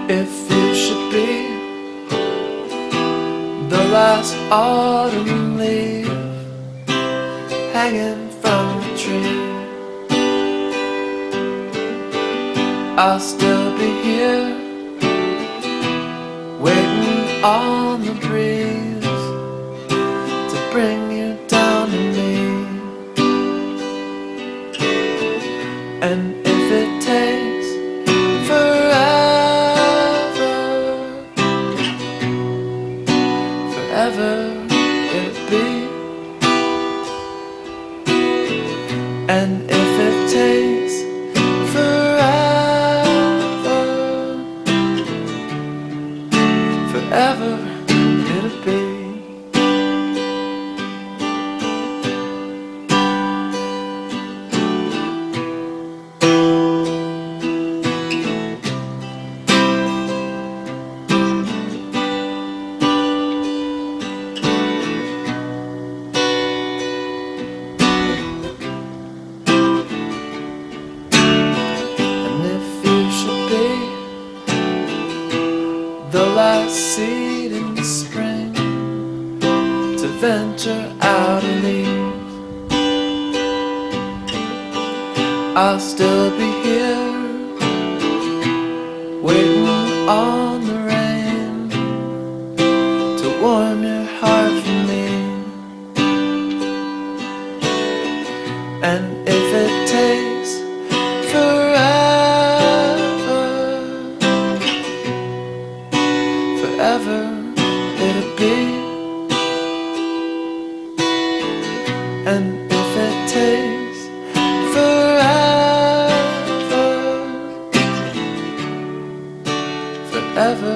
If you should be the last autumn leaf hanging from the tree, I'll still be here waiting on the breeze to bring you down to me. And if it takes forever, forever it'll be. And if it takes forever, forever it'll be. The last seed in the spring to venture out and leave, I'll still be here waiting on the rain to warm your heart for me. And if it takes forever, forever it'll be. And if it takes forever, forever